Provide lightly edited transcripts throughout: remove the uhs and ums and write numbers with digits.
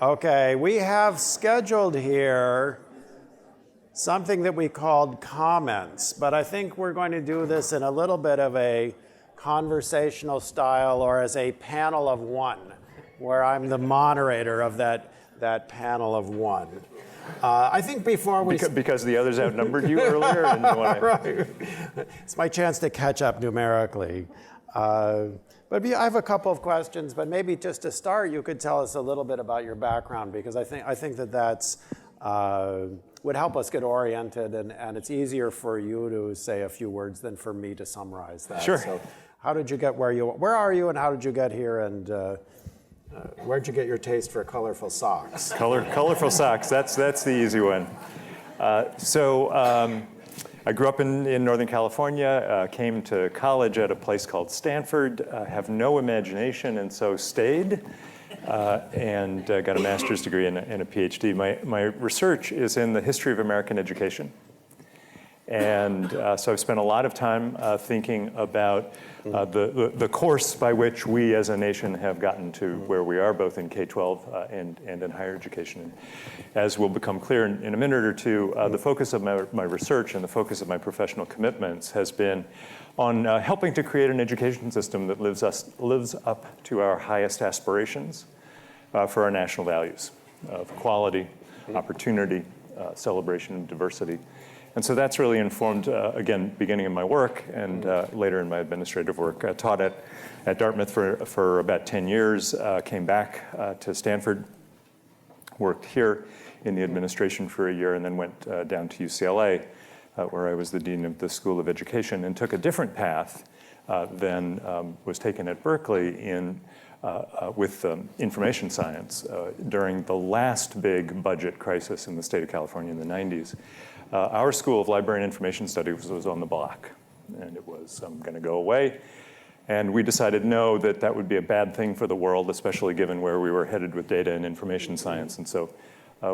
Okay, we have scheduled here something that we called comments, but I think we're going to do this in a little bit of a conversational style or as a panel of one, where I'm the moderator of that panel of one. I think before we... Because the others outnumbered you earlier? And you want to... Right. It's my chance to catch up numerically. But I have a couple of questions, but maybe just to start, you could tell us a little bit about your background, because I think that's would help us get oriented, and it's easier for you to say a few words than for me to summarize that. Sure. So how did you get where are you, and how did you get here, and where'd you get your taste for colorful socks? Colorful socks, that's the easy one. I grew up in Northern California, came to college at a place called Stanford, have no imagination, and so stayed, and got a master's degree and a PhD. My research is in the history of American education. And so I've spent a lot of time thinking about the course by which we as a nation have gotten to where we are, both in K-12 and in higher education. And as will become clear in a minute or two, the focus of my research and the focus of my professional commitments has been on helping to create an education system that lives up to our highest aspirations for our national values of quality, opportunity, celebration of diversity. And so that's really informed, again, beginning in my work and later in my administrative work. I taught at Dartmouth for about 10 years, came back to Stanford, worked here in the administration for a year, and then went down to UCLA, where I was the dean of the School of Education, and took a different path than was taken at Berkeley with information science during the last big budget crisis in the state of California in the 90s. Our School of Library and Information Studies was on the block, and it was going to go away. And we decided, no, that would be a bad thing for the world, especially given where we were headed with data and information science. And so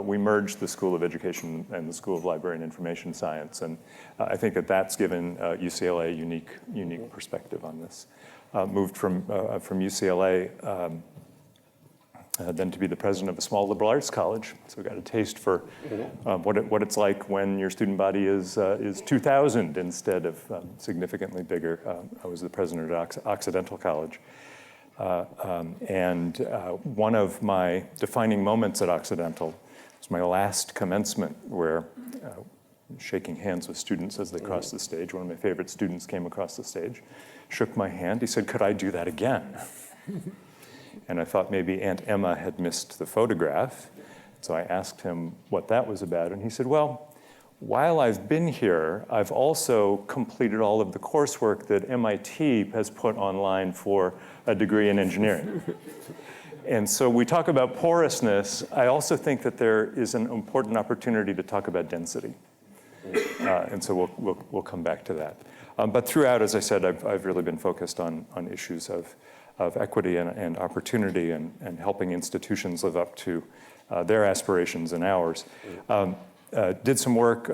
we merged the School of Education and the School of Library and Information Science. And I think that's given UCLA a unique perspective on this. Moved from UCLA then to be the president of a small liberal arts college. So we got a taste for what it's like when your student body is 2,000 instead of significantly bigger. I was the president at Occidental College. And one of my defining moments at Occidental was my last commencement, where shaking hands with students as they crossed the stage. One of my favorite students came across the stage, shook my hand. He said, "Could I do that again?" And I thought maybe Aunt Emma had missed the photograph. So I asked him what that was about. And he said, "Well, while I've been here, I've also completed all of the coursework that MIT has put online for a degree in engineering." And so we talk about porousness. I also think that there is an important opportunity to talk about density. And so we'll come back to that. But throughout, as I said, I've really been focused on issues of equity and opportunity and helping institutions live up to their aspirations and ours. Did some work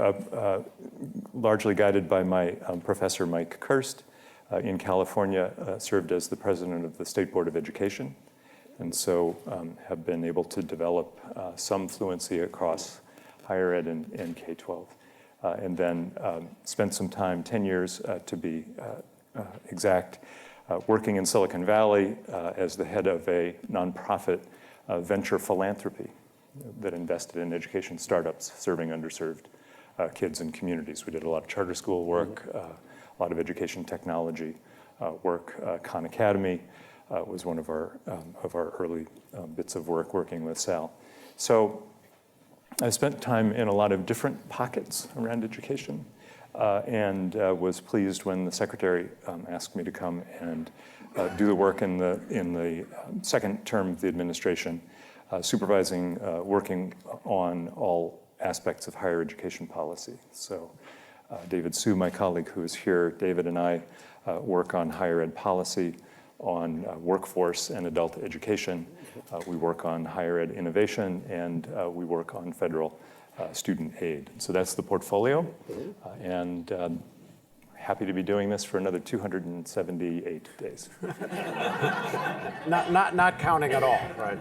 largely guided by my professor, Mike Kirst, in California, served as the president of the State Board of Education, and so have been able to develop some fluency across higher ed and K-12. And then spent some time, 10 years to be exact, working in Silicon Valley as the head of a nonprofit venture philanthropy that invested in education startups serving underserved kids and communities. We did a lot of charter school work, a lot of education technology work. Khan Academy was one of our early bits of work working with Sal. So I spent time in a lot of different pockets around education. And was pleased when the secretary asked me to come and do the work in the second term of the administration, supervising, working on all aspects of higher education policy. So David Su, my colleague who is here, David and I work on higher ed policy, on workforce and adult education. We work on higher ed innovation, and we work on federal student aid. So that's the portfolio, and happy to be doing this for another 278 days. Not counting at all, right?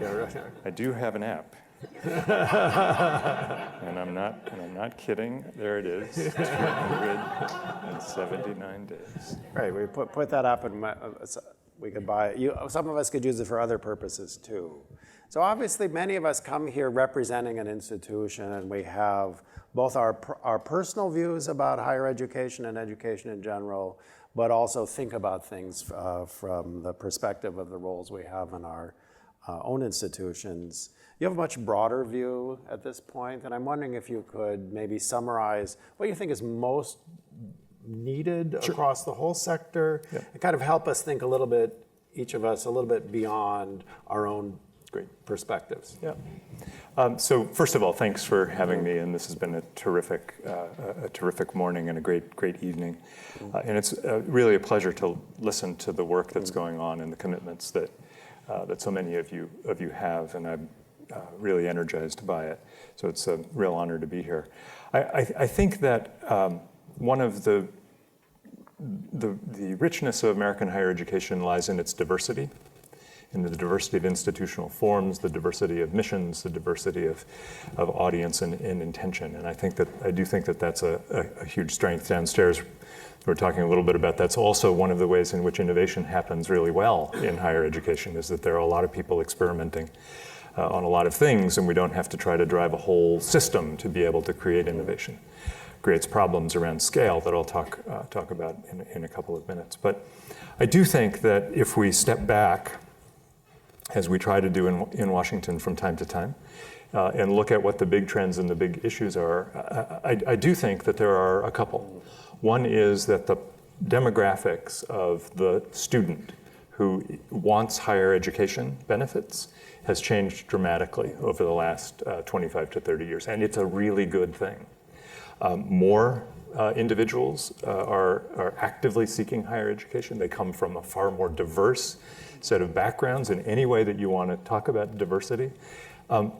I do have an app. and I'm not kidding. There it is. 279 days. Right. We put that up, and we could buy it. Some of us could use it for other purposes too. So obviously, many of us come here representing an institution, and we have both our personal views about higher education and education in general, but also think about things from the perspective of the roles we have in our own institutions. You have a much broader view at this point, and I'm wondering if you could maybe summarize what you think is most needed across the whole sector, and kind of help us think a little bit, each of us, a little bit beyond our own perspectives. Yeah. So first of all, thanks for having me, and this has been a terrific morning and a great evening. And it's really a pleasure to listen to the work that's going on and the commitments that so many of you have, and I'm really energized by it. So it's a real honor to be here. I think that one of the richness of American higher education lies in its diversity, in the diversity of institutional forms, the diversity of missions, the diversity of audience and intention. And I do think that that's a huge strength. Downstairs, we're talking a little bit about that's also one of the ways in which innovation happens really well in higher education, is that there are a lot of people experimenting on a lot of things, and we don't have to try to drive a whole system to be able to create innovation. Creates problems around scale that I'll talk about in a couple of minutes. But I do think that if we step back, as we try to do in Washington from time to time, and look at what the big trends and the big issues are, I do think that there are a couple. One is that the demographics of the student who wants higher education benefits has changed dramatically over the last 25 to 30 years, and it's a really good thing. More individuals are actively seeking higher education. They come from a far more diverse set of backgrounds in any way that you want to talk about diversity. But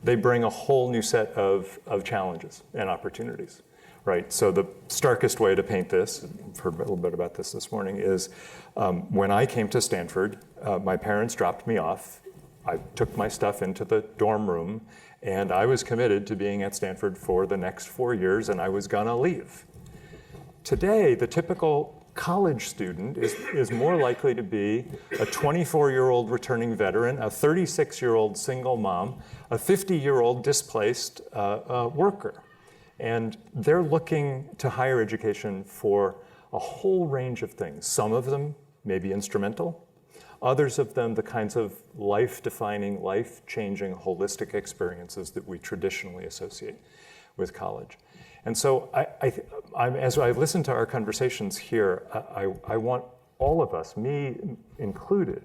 they bring a whole new set of challenges and opportunities, right? So the starkest way to paint this, I've heard a little bit about this morning, is when I came to Stanford, my parents dropped me off. I took my stuff into the dorm room, and I was committed to being at Stanford for the next 4 years, and I was gonna leave. Today, the typical college student is more likely to be a 24-year-old returning veteran, a 36-year-old single mom, a 50-year-old displaced worker. And they're looking to higher education for a whole range of things. Some of them may be instrumental. Others of them, the kinds of life-defining, life-changing, holistic experiences that we traditionally associate with college. And so as I listen to our conversations here, I want all of us, me included,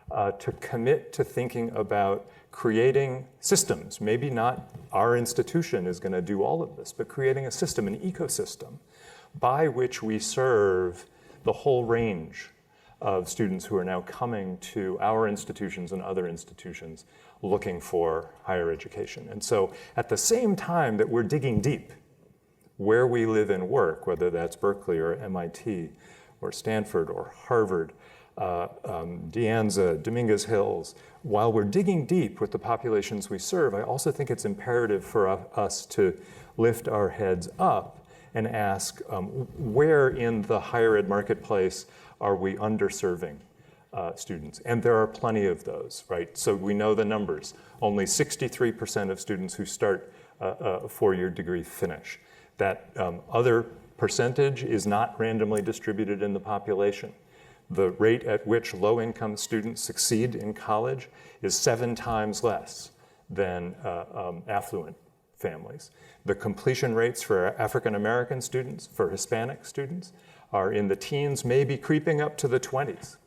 to commit to thinking about creating systems. Maybe not our institution is going to do all of this, but creating a system, an ecosystem, by which we serve the whole range of students who are now coming to our institutions and other institutions looking for higher education. And so at the same time that we're digging deep where we live and work, whether that's Berkeley or MIT or Stanford or Harvard, De Anza, Dominguez Hills, while we're digging deep with the populations we serve, I also think it's imperative for us to lift our heads up and ask where in the higher ed marketplace are we underserving students? And there are plenty of those, right? So we know the numbers. Only 63% of students who start a four-year degree finish. That other percentage is not randomly distributed in the population. The rate at which low-income students succeed in college is 7 times less than affluent families. The completion rates for African American students, for Hispanic students, are in the teens, maybe creeping up to the 20s.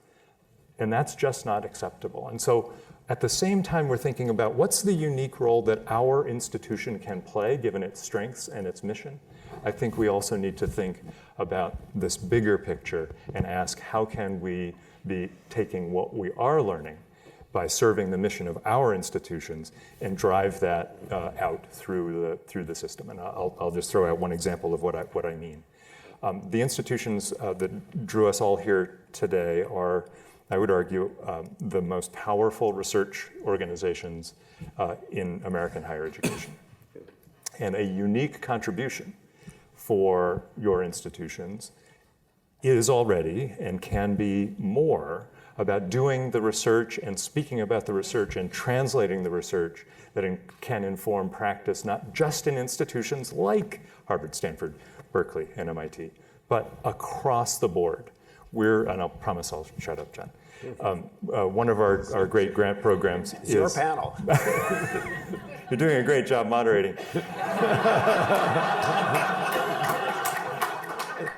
And that's just not acceptable. And so at the same time, we're thinking about what's the unique role that our institution can play, given its strengths and its mission. I think we also need to think about this bigger picture and ask how can we be taking what we are learning by serving the mission of our institutions and drive that out through the system. And I'll just throw out one example of what I mean. The institutions that drew us all here today are, I would argue, the most powerful research organizations in American higher education. And a unique contribution for your institutions is already and can be more about doing the research and speaking about the research and translating the research that can inform practice, not just in institutions like Harvard, Stanford, Berkeley, and MIT, but across the board. And I'll promise I'll shut up, John. One of our great grant programs is... your panel. You're doing a great job moderating.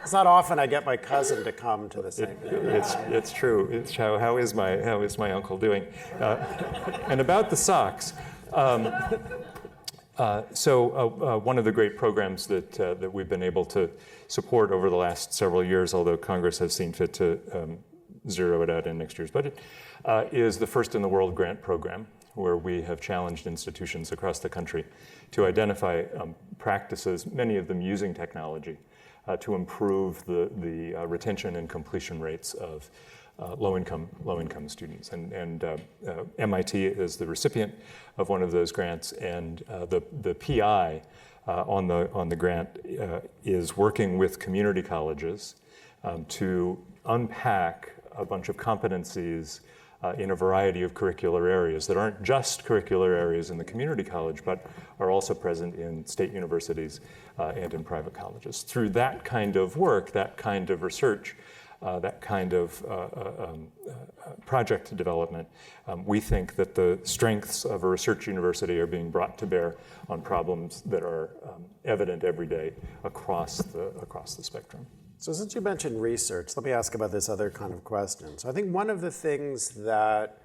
It's not often I get my cousin to come to the same thing. It's true. How is my uncle doing? And about the socks. One of the great programs that we've been able to support over the last several years, although Congress has seen fit to zero it out in next year's budget, is the First in the World grant program, where we have challenged institutions across the country to identify practices, many of them using technology, to improve the retention and completion rates of low-income students. And MIT is the recipient of one of those grants, and the PI on the grant is working with community colleges to unpack a bunch of competencies in a variety of curricular areas that aren't just curricular areas in the community college, but are also present in state universities and in private colleges. Through that kind of work, that kind of research, that kind of project development, we think that the strengths of a research university are being brought to bear on problems that are evident every day across the spectrum. So since you mentioned research, let me ask about this other kind of question. So I think one of the things that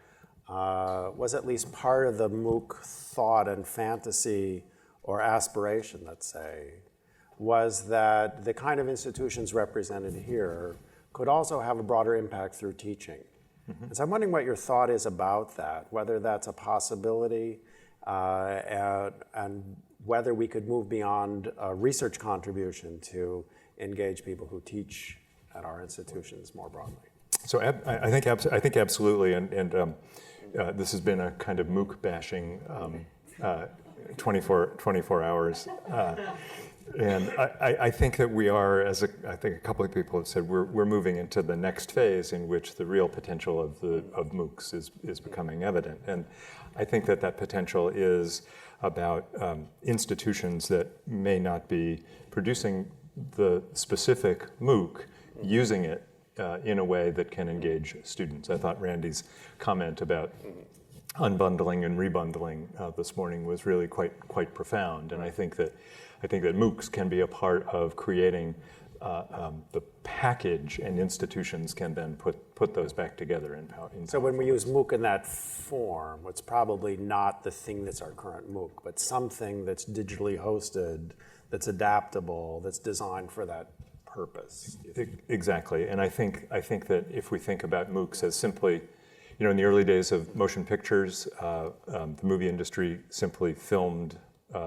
was at least part of the MOOC thought and fantasy or aspiration, let's say, was that the kind of institutions represented here could also have a broader impact through teaching. Mm-hmm. And so I'm wondering what your thought is about that, whether that's a possibility and whether we could move beyond a research contribution to engage people who teach at our institutions more broadly. So I think absolutely, and this has been a kind of MOOC bashing 24 hours. And I think that we are, I think a couple of people have said, we're moving into the next phase in which the real potential of MOOCs is becoming evident. And I think that potential is about institutions that may not be producing the specific MOOC, using it in a way that can engage students. I thought Randy's comment about unbundling and rebundling this morning was really quite profound, and I think that MOOCs can be a part of creating the package, and institutions can then put those back together in So when we use MOOC in that form, it's probably not the thing that's our current MOOC, but something that's digitally hosted, that's adaptable, that's designed for that purpose. Exactly, and I think that if we think about MOOCs as simply, in the early days of motion pictures, the movie industry simply filmed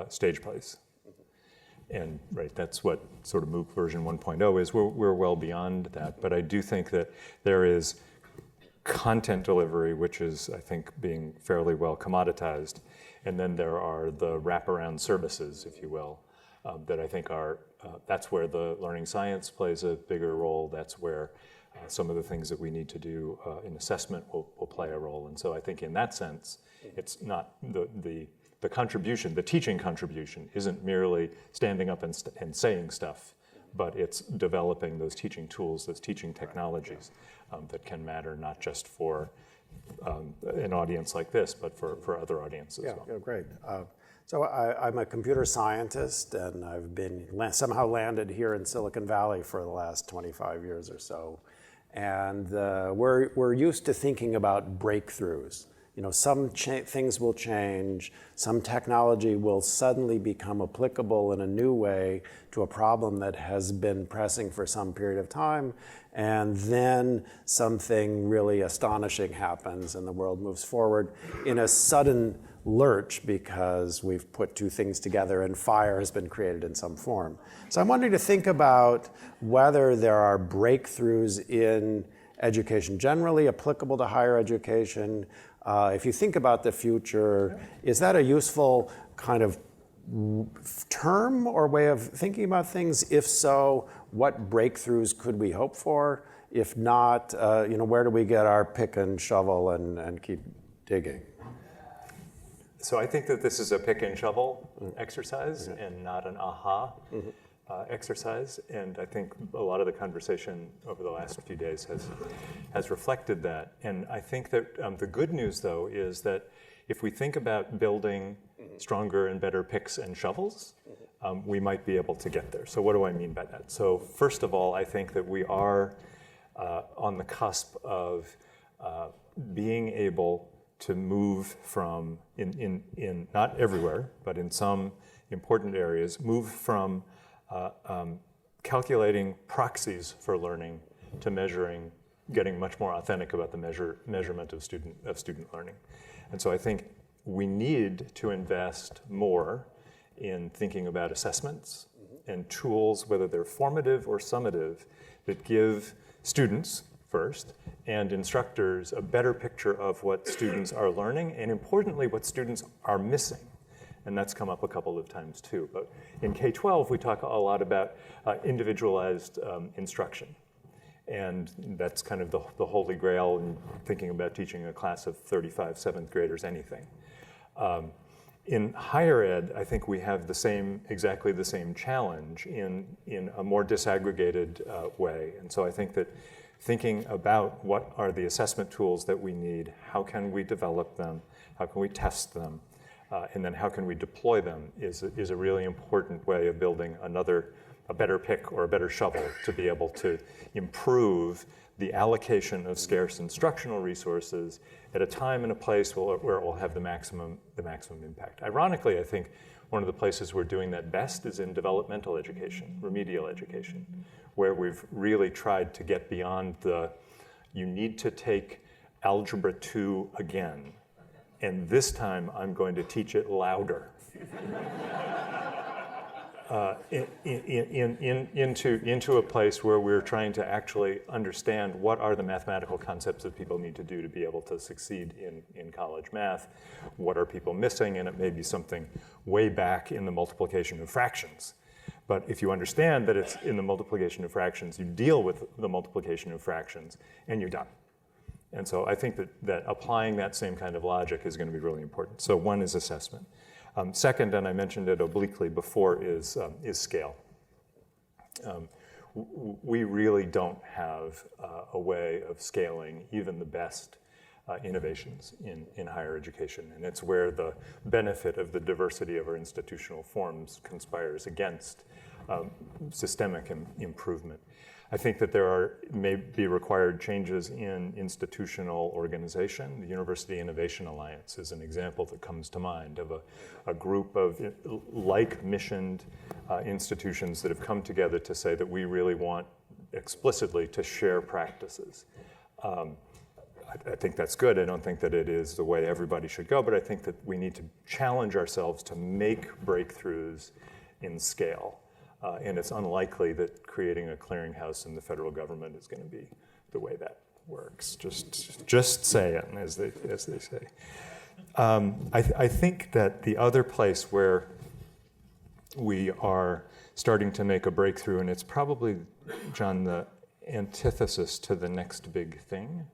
stage plays. And that's what sort of MOOC version 1.0 is. We're well beyond that, but I do think that there is content delivery, which is, I think, being fairly well commoditized, and then there are the wraparound services, if you will, that I think are, that's where the learning science plays a bigger role. That's where some of the things that we need to do in assessment will play a role. And so I think in that sense, it's not the contribution, the teaching contribution isn't merely standing up and saying stuff, but it's developing those teaching tools, those teaching technologies that can matter not just for an audience like this, but for other audiences as well. Yeah, great. So I'm a computer scientist, and I've been somehow landed here in Silicon Valley for the last 25 years or so. And we're used to thinking about breakthroughs, some things will change, some technology will suddenly become applicable in a new way to a problem that has been pressing for some period of time, and then something really astonishing happens and the world moves forward in a sudden lurch because we've put two things together and fire has been created in some form. So I'm wanting to think about whether there are breakthroughs in education generally applicable to higher education. If you think about the future, is that a useful kind of term or way of thinking about things? If so, what breakthroughs could we hope for? If not, where do we get our pick and shovel and keep digging? So I think that this is a pick and shovel exercise and not an aha exercise. And I think a lot of the conversation over the last few days has reflected that. And I think that the good news, though, is that if we think about building stronger and better picks and shovels, we might be able to get there. So what do I mean by that? So first of all, I think that we are on the cusp of being able to move from, in not everywhere, but in some important areas, move from calculating proxies for learning to measuring, getting much more authentic about the measurement of student learning. And so I think we need to invest more in thinking about assessments and tools, whether they're formative or summative, that give students first and instructors a better picture of what students are learning and, importantly, what students are missing. And that's come up a couple of times too. But in K-12, we talk a lot about individualized instruction. And that's kind of the holy grail in thinking about teaching a class of 35 seventh graders anything. In higher ed, I think we have exactly the same challenge in a more disaggregated way. And so I think that thinking about what are the assessment tools that we need, how can we develop them, how can we test them, and then how can we deploy them is a really important way of building a better pick or a better shovel to be able to improve the allocation of scarce instructional resources at a time and a place where it will have the maximum impact. Ironically, I think one of the places we're doing that best is in developmental education, remedial education, where we've really tried to get beyond you need to take Algebra 2 again, and this time I'm going to teach it louder. Into a place where we're trying to actually understand what are the mathematical concepts that people need to do to be able to succeed in college math, what are people missing, and it may be something way back in the multiplication of fractions. But if you understand that it's in the multiplication of fractions, you deal with the multiplication of fractions, and you're done. And so I think that applying that same kind of logic is going to be really important. So one is assessment. Second, and I mentioned it obliquely before, is scale. We really don't have a way of scaling even the best innovations in higher education. And it's where the benefit of the diversity of our institutional forms conspires against systemic improvement. I think that may be required changes in institutional organization. The University Innovation Alliance is an example that comes to mind of a group of like-missioned institutions that have come together to say that we really want explicitly to share practices. I think that's good. I don't think that it is the way everybody should go, but I think that we need to challenge ourselves to make breakthroughs in scale. And it's unlikely that creating a clearinghouse in the federal government is going to be the way that works. Just say it, as they say. I think that the other place where we are starting to make a breakthrough, and it's probably, John, the antithesis to the next big thing,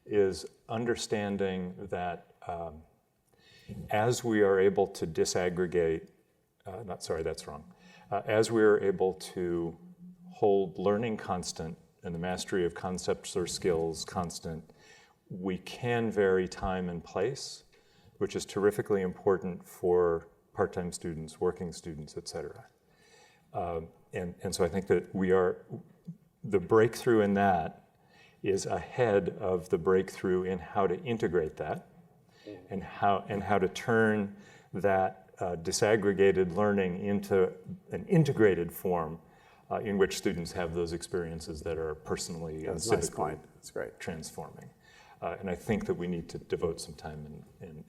is understanding that as we are able to disaggregate, that's wrong. As we are able to hold learning constant and the mastery of concepts or skills constant, we can vary time and place, which is terrifically important for part-time students, working students, et cetera. And so I think that the breakthrough in that is ahead of the breakthrough in how to integrate that. and how to turn that disaggregated learning into an integrated form in which students have those experiences that are personally and civically transforming. And I think that we need to devote some time and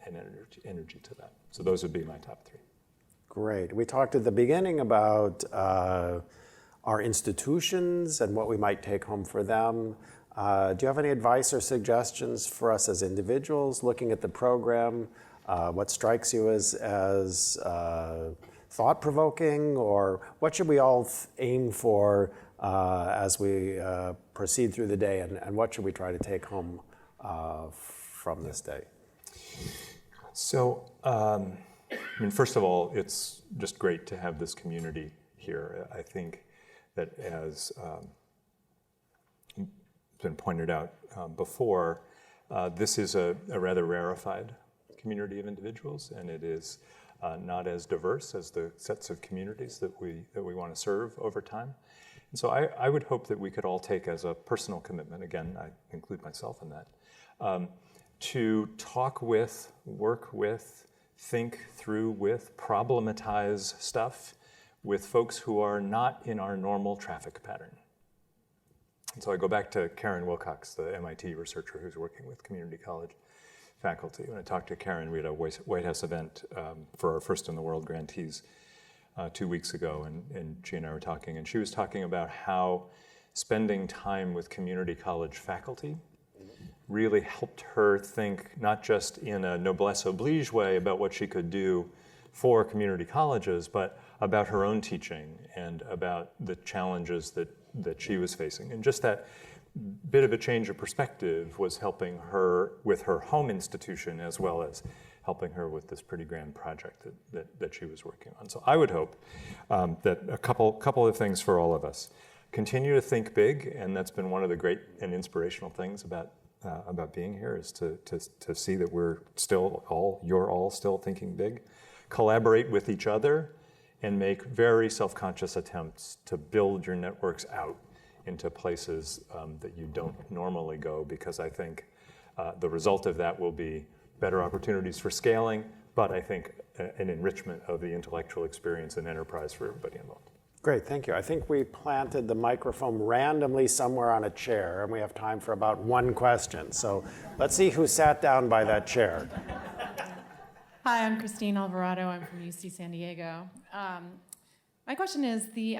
energy to that. So those would be my top three. Great. We talked at the beginning about our institutions and what we might take home for them. Do you have any advice or suggestions for us as individuals looking at the program? What strikes you as thought-provoking, or what should we all aim for as we proceed through the day, and what should we try to take home from this day? So, first of all, it's just great to have this community here. I think that, as been pointed out before, this is a rather rarefied community of individuals, and it is not as diverse as the sets of communities that we want to serve over time. And so I would hope that we could all take as a personal commitment, again, I include myself in that, to talk with, work with, think through with, problematize stuff with folks who are not in our normal traffic pattern. And so I go back to Karen Wilcox, the MIT researcher who's working with community college faculty. When I talked to Karen, we had a White House event for our First in the World grantees 2 weeks ago, and she and I were talking, and she was talking about how spending time with community college faculty really helped her think not just in a noblesse oblige way about what she could do for community colleges, but about her own teaching and about the challenges that she was facing. And just that bit of a change of perspective was helping her with her home institution, as well as helping her with this pretty grand project that she was working on. So I would hope that a couple of things for all of us. Continue to think big, and that's been one of the great and inspirational things about being here, is to see that you're all still thinking big. Collaborate with each other and make very self-conscious attempts to build your networks out into places that you don't normally go, because I think the result of that will be better opportunities for scaling, but I think an enrichment of the intellectual experience and enterprise for everybody involved. Great, thank you. I think we planted the microphone randomly somewhere on a chair, and we have time for about one question. So let's see who sat down by that chair. Hi, I'm Christine Alvarado. I'm from UC San Diego. My question is, the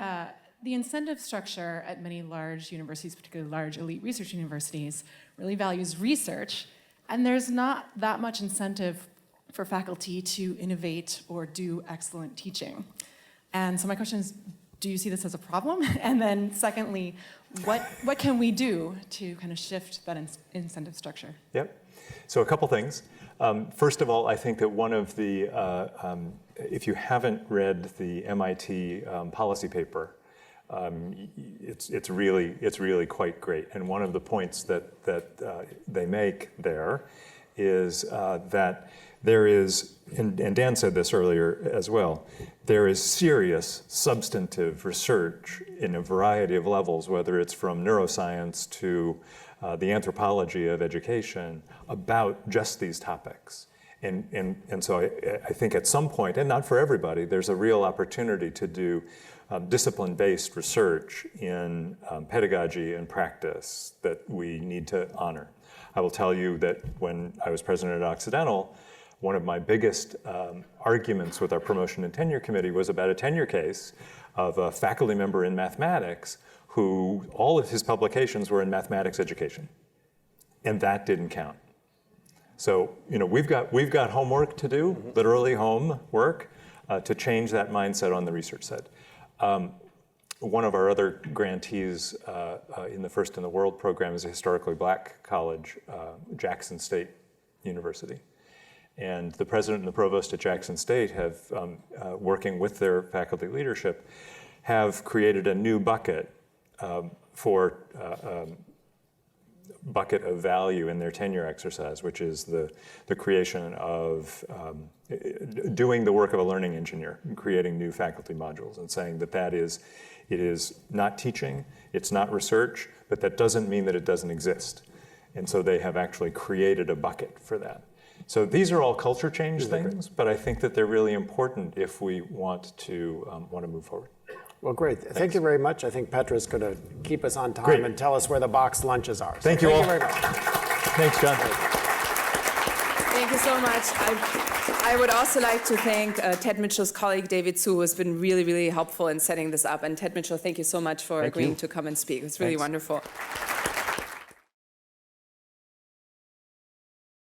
incentive structure at many large universities, particularly large elite research universities, really values research, and there's not that much incentive for faculty to innovate or do excellent teaching. And so my question is, do you see this as a problem? And then secondly, what can we do to kind of shift that incentive structure? Yep. So a couple things. First of all, I think that one of the, if you haven't read the MIT policy paper, it's really quite great. And one of the points that they make there is that there is, and Dan said this earlier as well, there is serious substantive research in a variety of levels, whether it's from neuroscience to the anthropology of education, about just these topics. And so I think at some point, and not for everybody, there's a real opportunity to do discipline-based research in pedagogy and practice that we need to honor. I will tell you that when I was president at Occidental, one of my biggest arguments with our promotion and tenure committee was about a tenure case of a faculty member in mathematics who all of his publications were in mathematics education, and that didn't count. So we've got homework to do, literally homework, to change that mindset on the research side. One of our other grantees in the First in the World program is a historically black college, Jackson State University. And the president and the provost at Jackson State have, working with their faculty leadership, have created a new bucket for bucket of value in their tenure exercise, which is the creation of doing the work of a learning engineer, creating new faculty modules, and saying that it is not teaching, it's not research, but that doesn't mean that it doesn't exist. And so they have actually created a bucket for that. So these are all culture change things, but I think that they're really important if we want to move forward. Well, great. Thank you very much. I think Petra's going to keep us on time Great. and tell us where the box lunches are. So Thank you all. very much. Thanks, John. Thank you so much. I would also like to thank Ted Mitchell's colleague, David Su, who has been really, really helpful in setting this up. And Ted Mitchell, thank you so much for agreeing to come and speak. It's really wonderful.